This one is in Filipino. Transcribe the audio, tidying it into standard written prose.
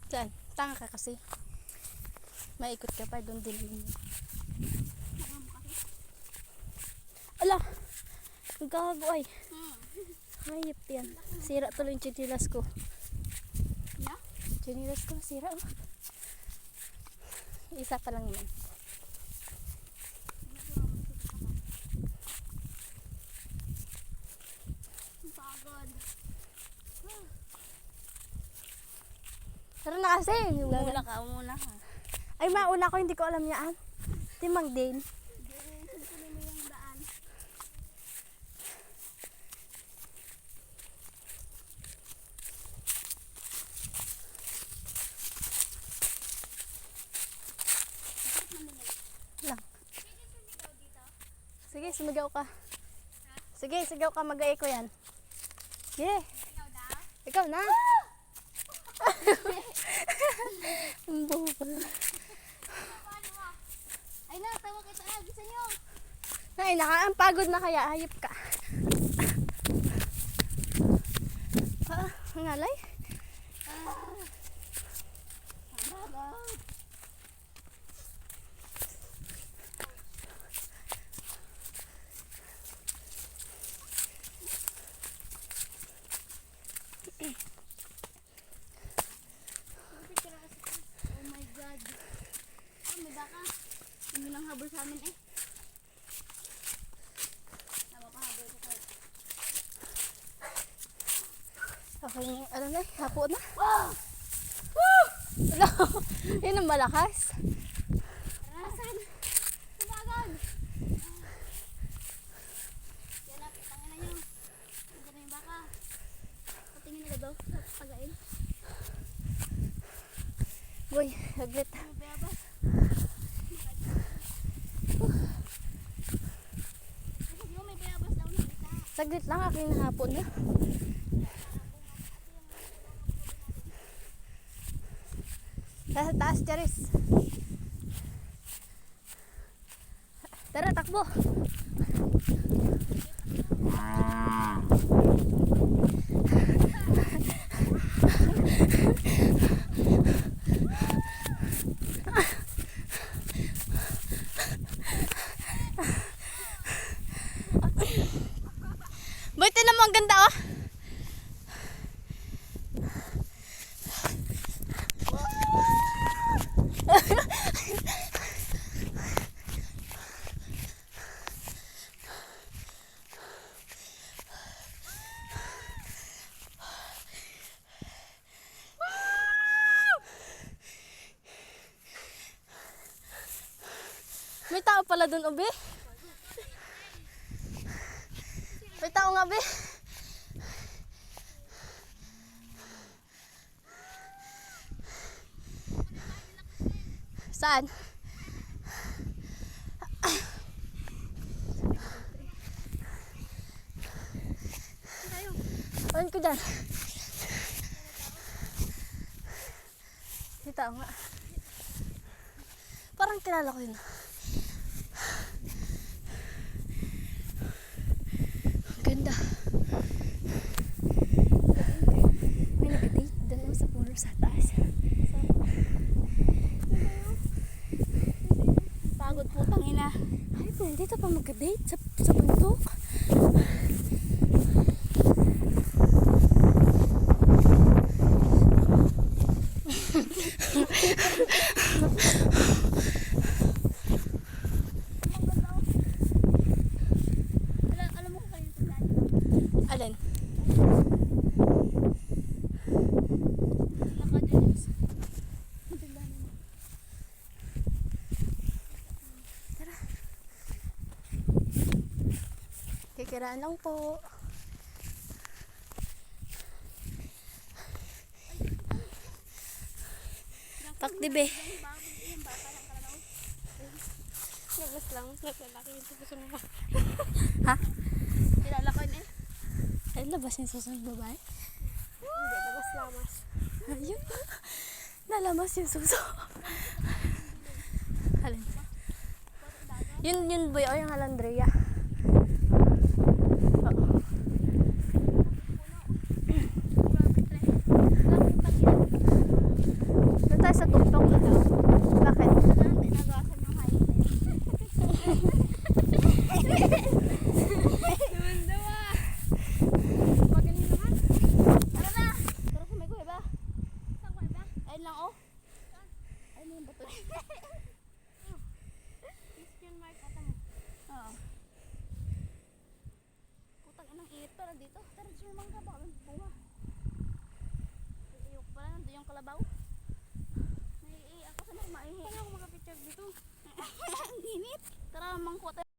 Saan? Tanga ka kasi. Maikot ka pa doon din. Ala! Ang gago ay. Hayop yan. Sira tuloy yung chinilas ko. Chinilas ko, sira oh. Isa pa lang yan. Tara na kasi. Umuna ka, umuna ka. Ay, mauna ko, hindi ko alam yan. Timang din. Lang. Sige, sumigaw ka. Sige, sigaw ka, mag-echo yan. Yeah. Ikaw na. Ang buho pala. Ay na, tawag kita na, bisa nyo. Ay, ang pagod na kaya, hayop ka. Ang alay. Oh my God. May baka. Hindi lang habol sa amin eh. Napapahabol ko kayo. Okay, ano na, hapo na. Wow! Yun ang malakas. Rasan! Tumagod! Yan na, pangin na nyo. Nandiyan na yung baka. Patingin na daw sa pagain. Boy, saglit. Ano ba ba? May bayabas daw nakita. Saglit lang, aking nahapon na. Sa taas, Charis. Tara, takbo. Boy, tinan mo, ang ganda oh. May tao pala dun, Obe. May tao nga, Be. Saan? Ayun ko dyan. May tao nga. Parang kilala ko yun. Ganda. May nag-date doon sa puno sa taas. Pagod po, tangina. Ay, pwede dito pa mag-date sa bundok. Alam mo kung kayo puntaan. Alin? Tara. Kikiraan lang po. Takdibe. Labas lang, naglalaki yung susunod mo. Ha? Kilala ko yun eh. Ay, labas yung susunod babae. Hindi, labas-lamas. Ayun. Nalamas yung suso. Alin? Yun boy, o yung Alandrea. Oo. tuktok. Bakit? Hindi nagawasan yung hayop na yun. Naman. Magaling naman. Tara na. Tara sa may kuweba. Saan kuweba? Ayun lang oh. Ayun yung bato. Question mark ata mo. Oo. Putang inang init pala dito. Tara dyan naman ka. Baka may bunga. Iyok pala. Nandun yung kalabaw. Ako sa maihi. Paano ako makapicture dito? Ang init. Tara, mangkot.